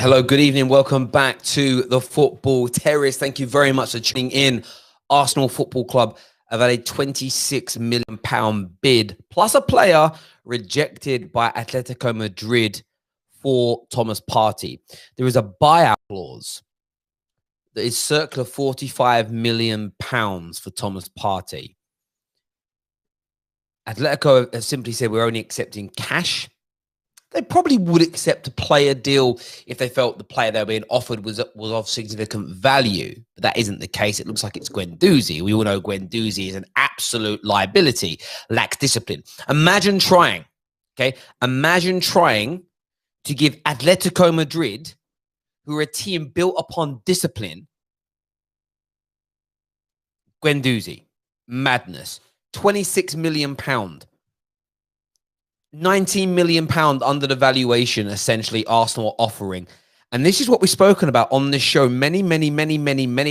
Hello, good evening. Welcome back to the Football Terrace. Thank you very much for tuning in. Arsenal Football Club have had a £26 million bid, plus a player rejected by Atletico Madrid for Thomas Partey. There is a buyout clause that is circa £45 million for Thomas Partey. Atletico have simply said we're only accepting cash. They probably would accept a player deal if they felt the player they were being offered was of significant value. But that isn't the case. It looks like it's Guendouzi. We all know Guendouzi is an absolute liability, lacks discipline. Imagine trying to give Atletico Madrid, who are a team built upon discipline, Guendouzi. Madness. £26 million. £19 million under the valuation, essentially, Arsenal are offering. And this is what we've spoken about on this show many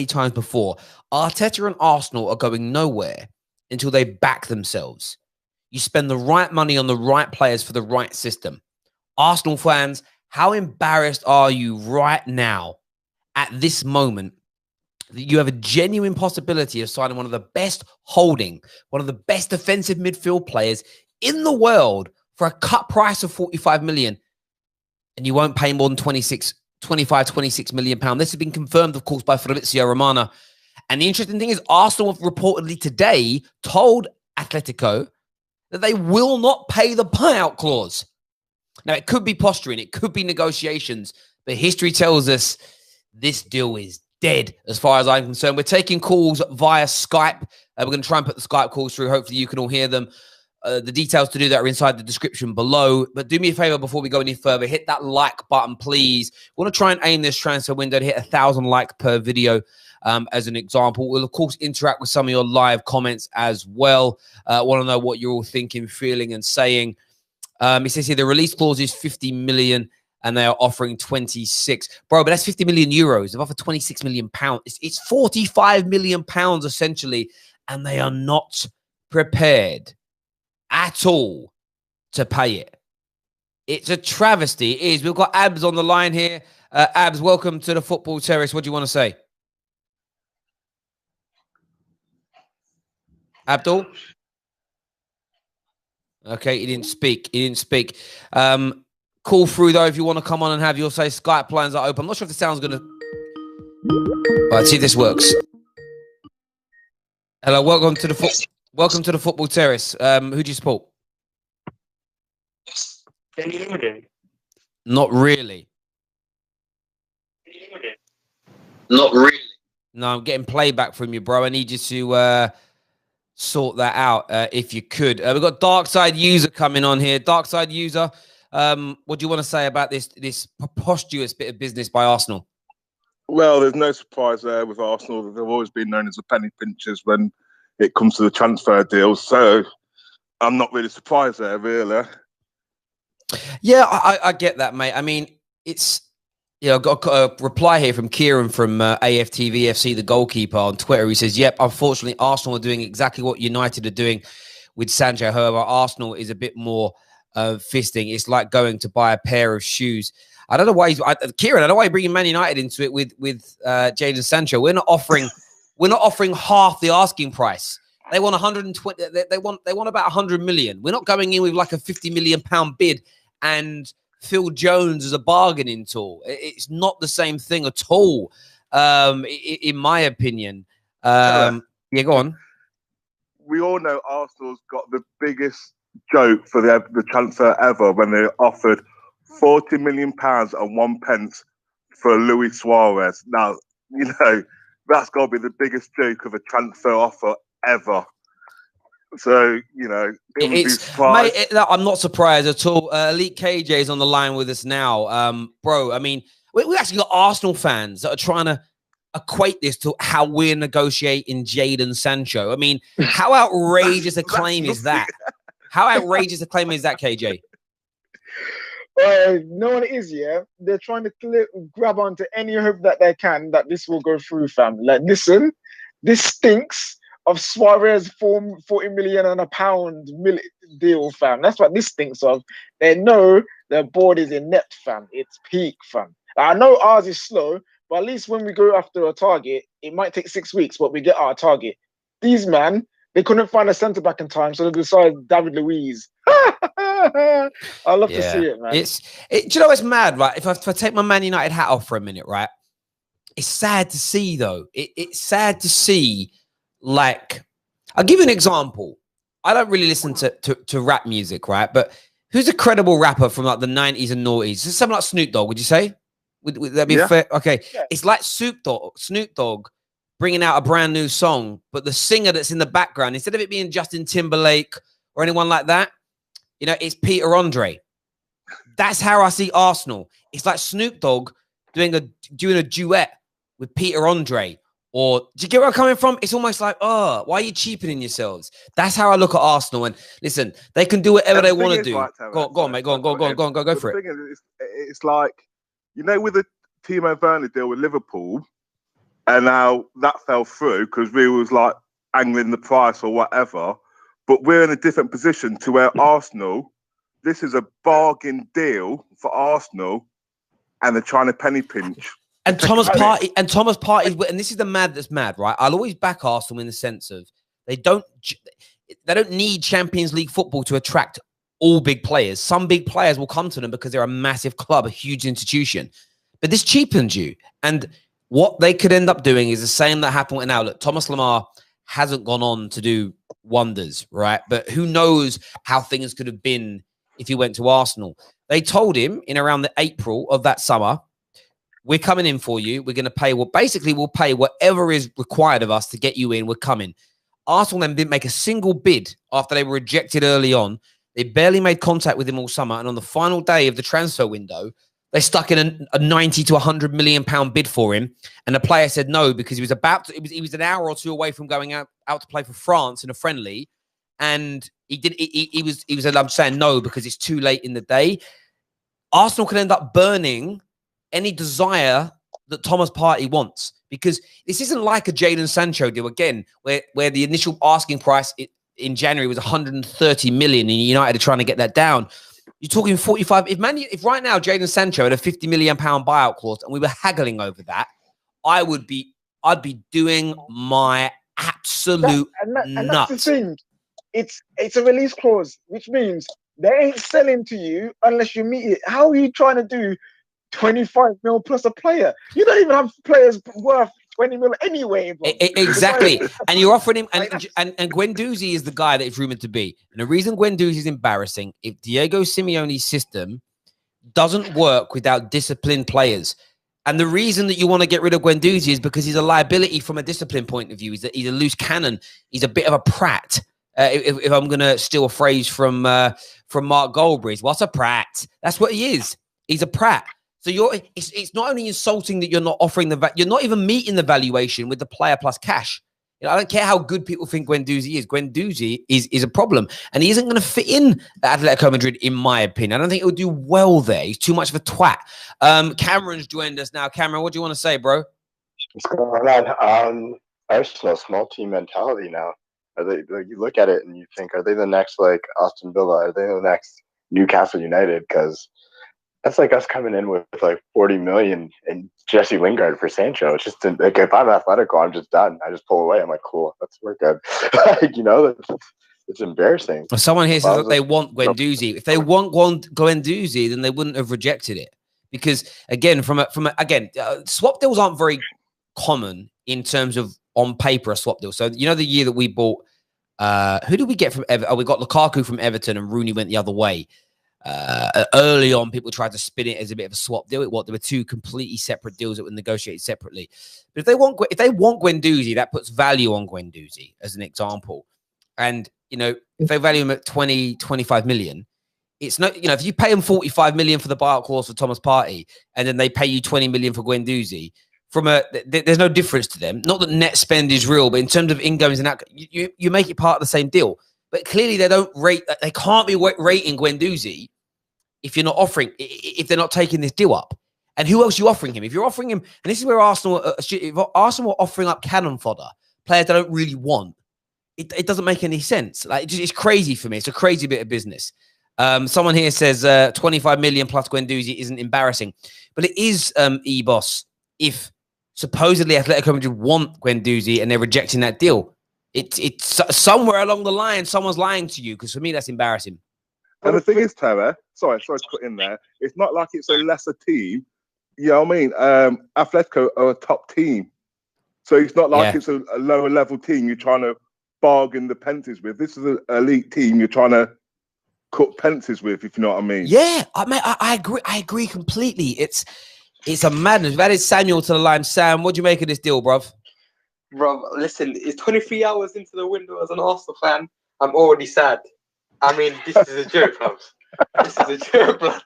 times before. Arteta and Arsenal are going nowhere until they back themselves. You spend the right money on the right players for the right system. Arsenal fans, how embarrassed are you right now at this moment that you have a genuine possibility of signing one of the best one of the best defensive midfield players in the world for a cut price of 45 million, and you won't pay more than 26 million pounds. This has been confirmed, of course, by Fabrizio Romano. And the interesting thing is Arsenal have reportedly today told Atletico that they will not pay the buyout clause. Now, it could be posturing, it could be negotiations, but history tells us this deal is dead as far as I'm concerned. We're taking calls via Skype. We're going to try and put the Skype calls through. Hopefully you can all hear them. The details to do that are inside the description below. But do me a favor before we go any further. Hit that like button, please. We want to try and aim this transfer window to hit 1,000 likes per video as an example. We'll, of course, interact with some of your live comments as well. Want to know what you're all thinking, feeling, and saying. It says here the release clause is 50 million and they are offering 26. Bro, but that's 50 million euros. They've offered 26 million pounds. It's 45 million pounds, essentially, and they are not prepared at all to pay it. It's a travesty. It is. We've got Abs on the line here. Abs, welcome to the Football Terrace. What do you want to say? Abdul? Okay, he didn't speak. Call through, though, if you want to come on and have your say. Skype lines are open. I'm not sure if the sound's going to... All right, see if this works. Hello, welcome to the Football Terrace. Who do you support? Can you hear me? Not really. Not really. No, I'm getting playback from you, bro. I need you to sort that out if you could. We've got Darkside User coming on here. Darkside User, what do you want to say about this preposterous bit of business by Arsenal? Well, there's no surprise there with Arsenal. They've always been known as the penny pinchers when it comes to the transfer deals. So I'm not really surprised there, really. Yeah, I get that, mate. I mean, it's... Yeah, I've got a reply here from Kieran from AFTVFC, the goalkeeper, on Twitter. He says, yep, unfortunately, Arsenal are doing exactly what United are doing with Sancho. However, Arsenal is a bit more fisting. It's like going to buy a pair of shoes. I don't know why Kieran, I don't know why you're bringing Man United into it with Jadon Sancho. We're not offering half the asking price. They want 120. They want about 100 million. We're not going in with like a 50 million pound bid and Phil Jones as a bargaining tool. It's not the same thing at all, in my opinion. Yeah, go on. We all know Arsenal's got the biggest joke for the transfer ever when they offered £40 million and 1 pence for Luis Suarez. Now, you know, that's got to be the biggest joke of a transfer offer ever. So, you know, mate, I'm not surprised at all. Elite KJ is on the line with us now. Bro, I mean, we actually got Arsenal fans that are trying to equate this to how we're negotiating Jadon Sancho. I mean, how outrageous a claim is that? How outrageous a claim is that, KJ? No one is, yeah. They're trying to grab onto any hope that they can that this will go through, fam. Like, listen, this stinks of Suarez 40 million and a pound deal, fam. That's what this thinks of. They know their board is inept, fam. It's peak, fam. I know ours is slow, but at least when we go after a target, it might take 6 weeks, but we get our target. These man, they couldn't find a centre back in time, so they decided David Luiz. I love to see it, man. Do you know what's mad, right? If I take my Man United hat off for a minute, right? It's sad to see, though. It's sad to see, like, I'll give you an example. I don't really listen to rap music, right? But who's a credible rapper from like the 90s and noughties? Someone like Snoop Dogg, would you say? Would that be fair? Okay. Yeah. It's like Snoop Dogg bringing out a brand new song, but the singer that's in the background, instead of it being Justin Timberlake or anyone like that, you know, it's Peter Andre. That's how I see Arsenal. It's like Snoop Dogg doing a duet with Peter Andre. Or do you get where I'm coming from? It's almost like, oh, why are you cheapening yourselves? That's how I look at Arsenal. And listen, they can do whatever they want to do. Right, go on, mate. Go for it. It's like, you know, with the Timo Werner deal with Liverpool, and now that fell through because we was like angling the price or whatever. But we're in a different position to where Arsenal, this is a bargain deal for Arsenal, and they're trying to penny pinch. And Thomas Partey, and this is the mad that's mad, right? I'll always back Arsenal in the sense of they don't need Champions League football to attract all big players. Some big players will come to them because they're a massive club, a huge institution. But this cheapens you. And what they could end up doing is the same that happened. Now, look, Thomas Lemar hasn't gone on to do wonders, right? But who knows how things could have been if he went to Arsenal. They told him in around the April of that summer, we're coming in for you. We're going to pay, we'll pay whatever is required of us to get you in. We're coming. Arsenal then didn't make a single bid after they were rejected early on. They barely made contact with him all summer. And on the final day of the transfer window, they stuck in a 90 to 100 million pound bid for him. And the player said no, because he was he was an hour or two away from going out to play for France in a friendly. And he was I'm saying no, because it's too late in the day. Arsenal can end up burning any desire that Thomas Partey wants, because this isn't like a Jadon Sancho deal again, where the initial asking price in January was 130 million, and United are trying to get that down. You're talking 45. If right now Jadon Sancho had a 50 million pound buyout clause and we were haggling over that, I'd be doing my absolute nuts. That's the thing. It's a release clause, which means they ain't selling to you unless you meet it. How are you trying to do 25 mil plus a player? You don't even have players worth 20 mil anyway. Bro. Exactly. And you're offering him, and Guendouzi is the guy that is rumored to be. And the reason Guendouzi is embarrassing, if Diego Simeone's system doesn't work without disciplined players. And the reason that you want to get rid of Guendouzi is because he's a liability from a discipline point of view. He's a loose cannon. He's a bit of a prat. If I'm going to steal a phrase from Mark Goldbridge, what's a prat? That's what he is. He's a prat. So it's not only insulting that you're not offering you're not even meeting the valuation with the player plus cash. You know, I don't care how good people think Guendouzi is. Guendouzi is a problem, and he isn't going to fit in at Atletico Madrid, in my opinion. I don't think he'll do well there. He's too much of a twat. Cameron's joined us now. Cameron, what do you want to say, bro? What's going on? Arsenal, small team mentality now. Are they? You look at it and you think, are they the next like Aston Villa? Are they the next Newcastle United? Because that's like us coming in with like 40 million and Jesse Lingard for Sancho. It's just like, if I'm Atletico, I'm just done. I just pull away. I'm like, cool, we're good. Like, you know, it's embarrassing. Someone here says that they want Guendouzi. If they want Guendouzi, then they wouldn't have rejected it. Because again, swap deals aren't very common in terms of on paper a swap deal. So you know the year that we bought, who did we get from Everton? Oh, we got Lukaku from Everton, and Rooney went the other way. Early on, people tried to spin it as a bit of a swap deal. There were two completely separate deals that were negotiated separately. But if they want Guendouzi, that puts value on Guendouzi as an example. And you know, if they value him at 20, 25 million, it's not, you know, if you pay him 45 million for the buyout clause for Thomas Partey, and then they pay you 20 million for Guendouzi, there's no difference to them. Not that net spend is real, but in terms of ingoings and out, you make it part of the same deal. But clearly they can't be rating Guendouzi if you're not offering, if they're not taking this deal up. And who else are you offering him? If you're offering him, and this is where Arsenal were offering up cannon fodder, players they don't really want, it doesn't make any sense. Like, it's crazy for me. It's a crazy bit of business. Someone here says 25 million plus Guendouzi isn't embarrassing, but it is E-Boss. If supposedly Atletico Madrid want Guendouzi and they're rejecting that deal, it's somewhere along the line someone's lying to you, because for me that's embarrassing. And the thing is, Tara, sorry to put in there, it's not like it's a lesser team. You know what I mean? Atletico are a top team. So it's not like it's a lower level team you're trying to bargain the pences with. This is an elite team you're trying to cut pences with, if you know what I mean. Yeah, I agree. I agree completely. It's a madness. That is Samuel to the line. Sam, what do you make of this deal, bruv? Bro, listen, it's 23 hours into the window as an Arsenal fan. I'm already sad. I mean, this is a joke, bruv. This is a joke, blood.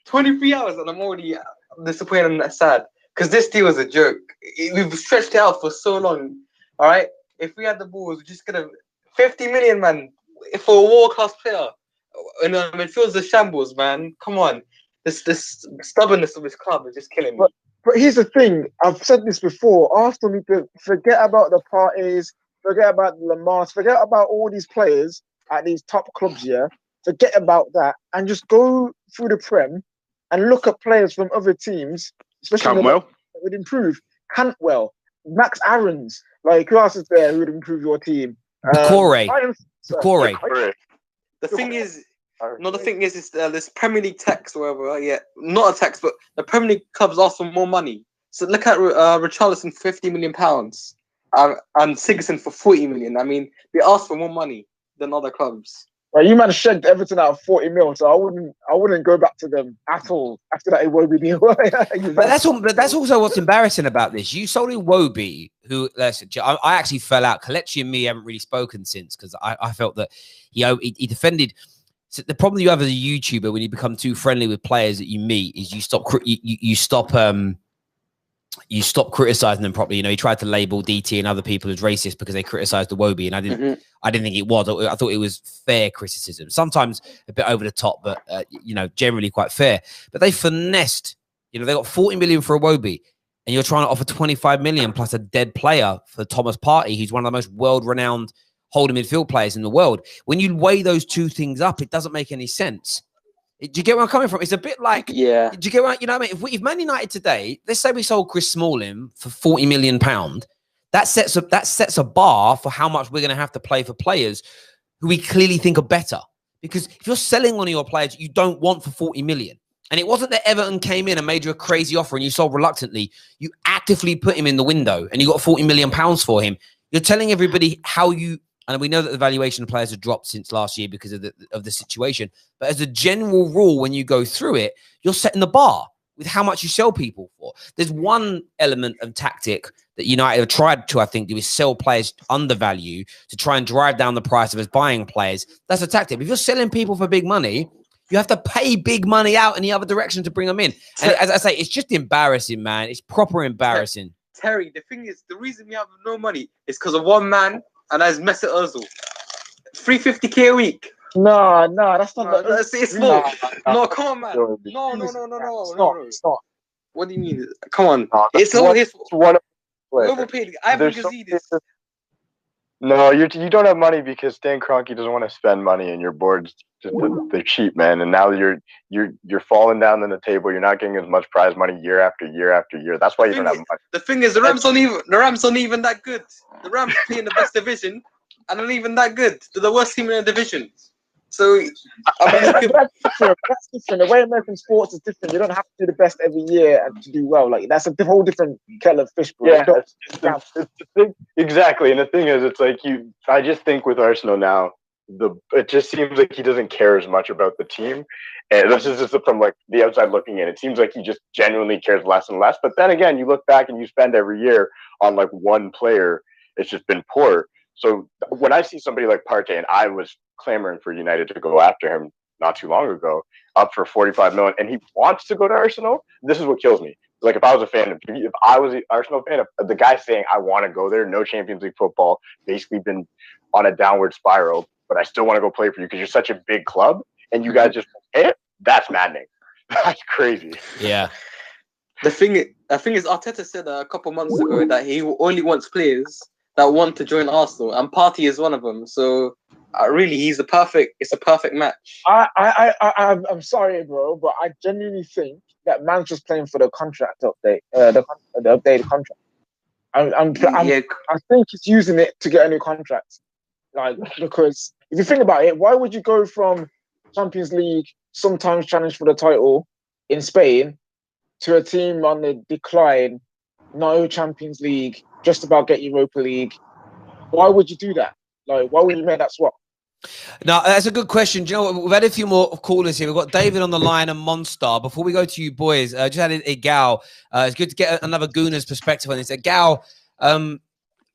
23 hours and I'm already disappointed and sad. Because this deal is a joke. We've stretched it out for so long. All right? If we had the balls, we're just going to... 50 million, man, for a world-class player. And it feels the shambles, man. Come on. This stubbornness of this club is just killing me. But here's the thing. I've said this before. Arsenal need to forget about the Parteys, forget about the Lamars, forget about all these players at these top clubs, yeah? Forget about that and just go through the Prem and look at players from other teams, especially Cantwell that would improve. Cantwell, Max Aarons, like who else is there who would improve your team? Corey. The thing is, it's this Premier League text or whatever. Yeah, not a text, but the Premier League clubs ask for more money. So look at Richarlison, £50 million, and Sigurdsson for 40 million. I mean, they ask for more money than other clubs. Well, you man shagged Everton out of 40 mil, so I wouldn't go back to them at all after that Iwobi deal. But that's also what's embarrassing about this. You sold Iwobi, who listen, I actually fell out. Kelechi and me haven't really spoken since, because I felt that he defended. So the problem you have as a YouTuber when you become too friendly with players that you meet is you stop criticizing them properly. You know, he tried to label DT and other people as racist because they criticized Iwobi, and I didn't think it was. I thought it was fair criticism. Sometimes a bit over the top, but generally quite fair. But they finessed. You know, they got 40 million for Iwobi, and you're trying to offer 25 million plus a dead player for Thomas Partey, who's one of the most world-renowned holding midfield players in the world. When you weigh those two things up, it doesn't make any sense. Do you get where I'm coming from? It's a bit like, do you get where, you know what I mean? If Man United today, let's say we sold Chris Smalling for £40 million, that sets a bar for how much we're going to have to play for players who we clearly think are better. Because if you're selling one of your players you don't want for 40 million, and it wasn't that Everton came in and made you a crazy offer and you sold reluctantly, you actively put him in the window and you got £40 million for him. You're telling everybody how you... And we know that the valuation of players have dropped since last year because of the situation. But as a general rule, when you go through it, you're setting the bar with how much you sell people for. There's one element of tactic that United have tried to, I think, do is sell players undervalue to try and drive down the price of us buying players. That's a tactic. If you're selling people for big money, you have to pay big money out in the other direction to bring them in. And as I say, it's just embarrassing, man. It's proper embarrassing. Terry, the thing is, the reason we have no money is because of one man, and that's Mesut Ozil. 350k a week. No, that's not. It's not. No, come on, man. No. It's not. What do you mean? Come on. It's one overpaid. I haven't see this. No, you don't have money because Stan Kroenke doesn't want to spend money, and your board's just they're cheap, man. And now you're falling down in the table. You're not getting as much prize money year after year after year. That's why you don't have money. The thing is, the Rams aren't even that good. The Rams play in the best division, and not even that good. They're the worst team in the division. So, I mean, that's different. The way American sports is different. You don't have to do the best every year and to do well. Like that's a whole different kettle of fish, bro. Yeah, it's the thing. Exactly. And the thing is, it's like I just think with Arsenal now, it just seems like he doesn't care as much about the team. And this is just from like the outside looking in. It seems like he just genuinely cares less and less. But then again, you look back and you spend every year on like one player. It's just been poor. So when I see somebody like Partey, and I was clamoring for United to go after him not too long ago, up for 45 million, and he wants to go to Arsenal, this is what kills me. Like if I was a fan, if I was an Arsenal fan, the guy saying I want to go there, no Champions League football, basically been on a downward spiral, but I still want to go play for you because you're such a big club, and you guys just pay it. That's maddening. That's crazy. Yeah. The thing is, Arteta said a couple months ago that he only wants players that want to join Arsenal, and Partey is one of them. So really, he's the perfect. It's a perfect match. I'm sorry, bro, but I genuinely think that man's just playing for the contract update, the updated contract. I think he's using it to get a new contract. Like, because if you think about it, why would you go from Champions League, sometimes challenge for the title in Spain, to a team on the decline, no Champions League, just about get Europa League? Why would you do that? Like, why would you make that swap? No, that's a good question. Do you know what? We've had a few more callers here. We've got David on the line and Monster. Before we go to you boys, just added a Gal. It's good to get another Gooner's perspective on this. A Gal,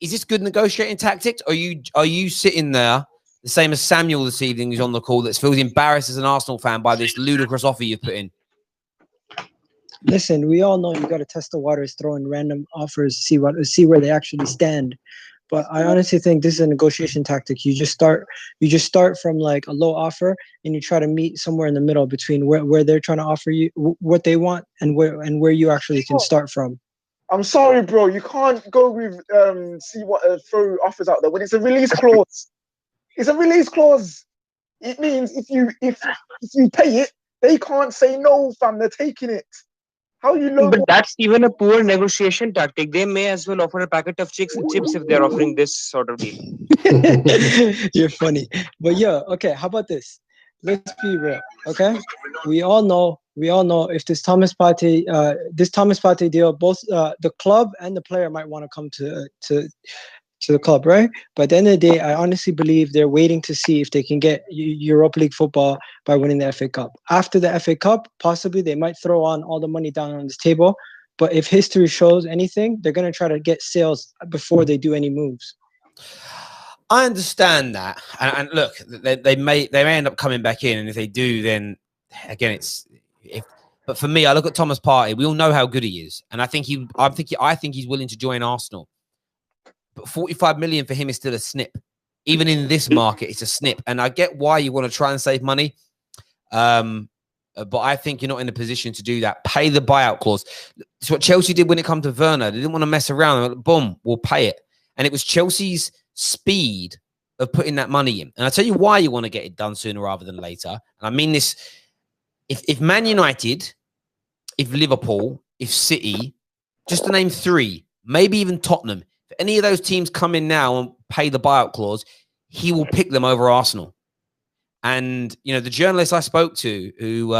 is this good negotiating tactics? Are you sitting there the same as Samuel this evening, who's on the call, that feels embarrassed as an Arsenal fan by this ludicrous offer you've put in? Listen, we all know you got to test the waters, throw in random offers, see where they actually stand. But I honestly think this is a negotiation tactic. You just start from like a low offer, and you try to meet somewhere in the middle between where they're trying to offer you what they want and where you actually can start from. I'm sorry, bro. You can't go with see what throw offers out there when it's a release clause. It's a release clause. It means if you pay it, they can't say no, fam. They're taking it. How you know? But that's even a poor negotiation tactic. They may as well offer a packet of chips if they're offering this sort of deal. You're funny. But yeah, okay, how about this? Let's be real, okay? We all know if this Thomas Partey deal, both the club and the player might want to come to the club, right? But at the end of the day, I honestly believe they're waiting to see if they can get Europa League football by winning the FA Cup. After the FA Cup, possibly they might throw on all the money down on this table. But if history shows anything, they're going to try to get sales before they do any moves. I understand that, and look, they may end up coming back in, and if they do, then again, But for me, I look at Thomas Partey. We all know how good he is, and I think he's willing to join Arsenal. But 45 million for him is still a snip. Even in this market, it's a snip. And I get why you want to try and save money. But I think you're not in a position to do that. Pay the buyout clause. It's what Chelsea did when it comes to Werner. They didn't want to mess around. Like, boom, we'll pay it. And it was Chelsea's speed of putting that money in. And I'll tell you why you want to get it done sooner rather than later. And I mean this. If Man United, if Liverpool, if City, just to name three, maybe even Tottenham, if any of those teams come in now and pay the buyout clause, he will pick them over Arsenal. And, you know, the journalist I spoke to, who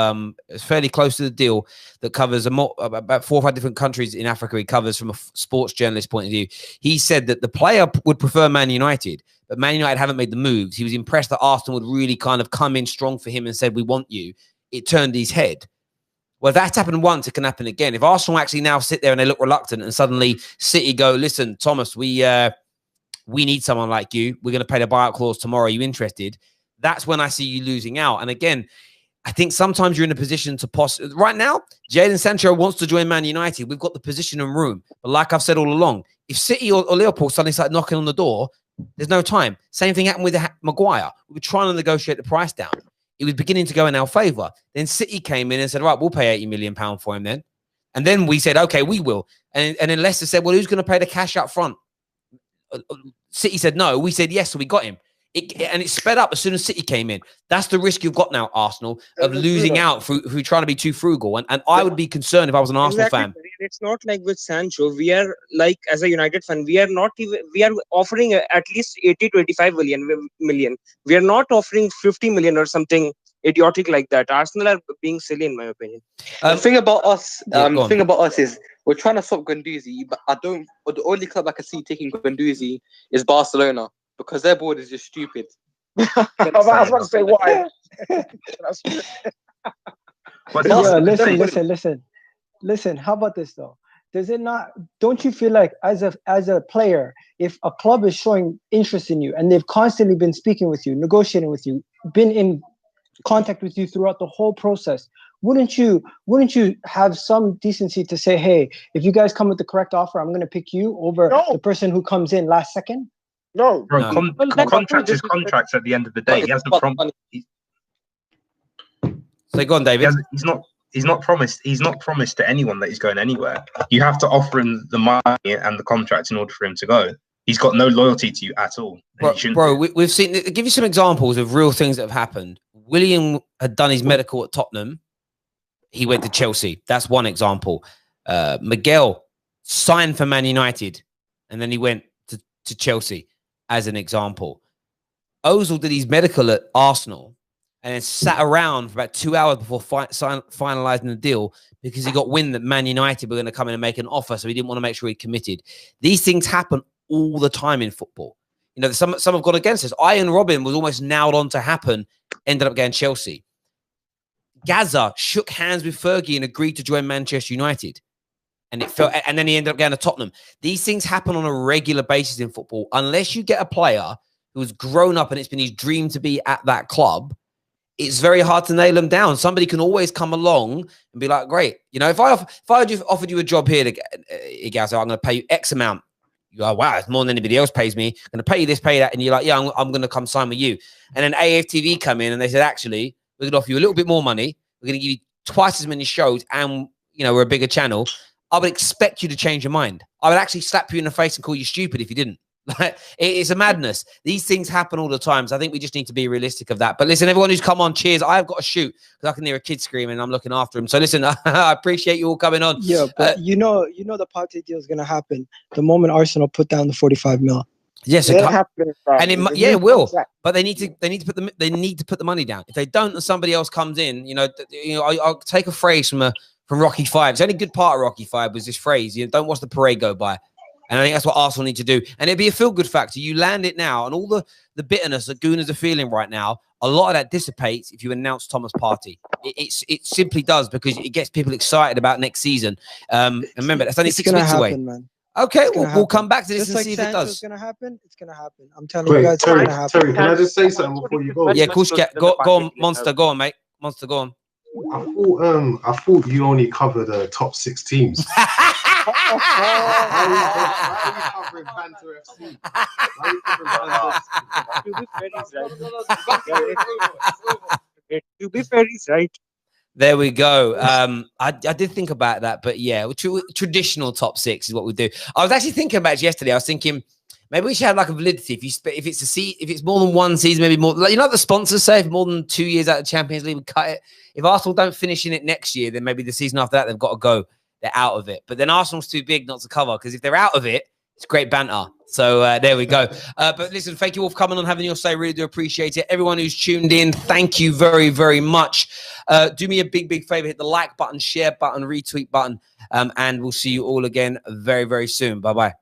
is fairly close to the deal, that covers about 4 or 5 different countries in Africa, he covers from a sports journalist point of view. He said that the player would prefer Man United, but Man United haven't made the moves. He was impressed that Arsenal would really kind of come in strong for him and said, we want you. It turned his head. Well, if that's happened once, it can happen again. If Arsenal actually now sit there and they look reluctant and suddenly City go, listen, Thomas, we need someone like you. We're going to pay the buyout clause tomorrow. Are you interested? That's when I see you losing out. And again, I think sometimes you're in a position to right now, Jadon Sancho wants to join Man United. We've got the position and room. But like I've said all along, if City or Liverpool suddenly start knocking on the door, there's no time. Same thing happened with Maguire. We were trying to negotiate the price down. It was beginning to go in our favour. Then City came in and said, right, we'll pay £80 million for him then. And then we said, okay, we will. And then Leicester said, well, who's going to pay the cash up front? City said no. We said yes, so we got him. And it sped up as soon as City came in. That's the risk you've got now, Arsenal, of losing out through trying to be too frugal. And I would be concerned if I was an Arsenal fan. It's not like with Sancho. We are like, as a United fan, we are offering at least 80 to 85 million. We are not offering 50 million or something idiotic like that. Arsenal are being silly, in my opinion. The thing about us, is we're trying to swap Guendouzi, but the only club I can see taking Guendouzi is Barcelona, because their board is just stupid. I was about to say why. Listen. How about this though? Does it not? Don't you feel like as a player, if a club is showing interest in you and they've constantly been speaking with you, negotiating with you, been in contact with you throughout the whole process, wouldn't you have some decency to say, hey, if you guys come with the correct offer, I'm going to pick you over the person who comes in last second? No. Bro, contract is contracts at the end of the day. He hasn't promised. So go on, David. He's not promised to anyone that he's going anywhere. You have to offer him the money and the contract in order for him to go. he's got no loyalty to you at all. We've seen. Give you some examples of real things that have happened. William had done his medical at Tottenham. He went to Chelsea. That's one example. Miguel signed for Man United, and then he went to Chelsea as an example. Ozil did his medical at Arsenal and then sat around for about 2 hours before finalising the deal because he got wind that Man United were going to come in and make an offer, so he didn't want to make sure he committed. These things happen all the time in football. You know, some have gone against us. Ian Robin was almost nailed on to happen, ended up getting Chelsea. Gaza shook hands with Fergie and agreed to join Manchester United. And and then he ended up going to Tottenham. These things happen on a regular basis in football. Unless you get a player who's grown up and it's been his dream to be at that club, it's very hard to nail them down. Somebody can always come along and be like, great. You know, if I just offered you a job here, Gaza, I'm going to pay you X amount. You go, wow, it's more than anybody else pays me. I'm going to pay you this, pay that. And you're like, yeah, I'm going to come sign with you. And then AFTV come in and they said, actually, we're going to offer you a little bit more money. We're going to give you twice as many shows and, you know, we're a bigger channel. I would expect you to change your mind. I would actually slap you in the face and call you stupid if you didn't. It's a madness. These things happen all the time. So I think we just need to be realistic of that. But listen, everyone who's come on, cheers. I've got to shoot because I can hear a kid screaming and I'm looking after him. So listen, I appreciate you all coming on. Yeah, but you know the Partey deal is going to happen the moment Arsenal put down the 45 mil. Yes, It happens, and it will. But they need to put the money down. If they don't, and somebody else comes in, I'll take a phrase from Rocky V. The only good part of Rocky V was this phrase: don't watch the parade go by. And I think that's what Arsenal need to do. And it'd be a feel-good factor. You land it now, and all the bitterness that Gooners are feeling right now, a lot of that dissipates if you announce Thomas Partey. It simply does, because it gets people excited about next season. And remember, that's only 6 weeks away. Man. Okay, we'll come back to this and see if it does. It's going to happen. It's going to happen. I'm telling you guys, it's going to happen. Terry, can I just say something before you go? Yeah, of course. Go on, Monster. Go on, mate. Monster, go on. I thought you only covered the top 6 teams. To be fair, he's right. There we go. I did think about that, but yeah, traditional top 6 is what we do. I was actually thinking about it yesterday. I was thinking maybe we should have like a validity. If it's more than one season, maybe more. Like, the sponsors say if more than 2 years out of Champions League, we cut it. If Arsenal don't finish in it next year, then maybe the season after that they've got to go. They're out of it. But then Arsenal's too big not to cover, because if they're out of it, it's great banter. So there we go. But listen, thank you all for coming on, having your say. Really do appreciate it. Everyone who's tuned in, thank you very, very much. Do me a big, big favor. Hit the like button, share button, retweet button. And we'll see you all again very, very soon. Bye-bye.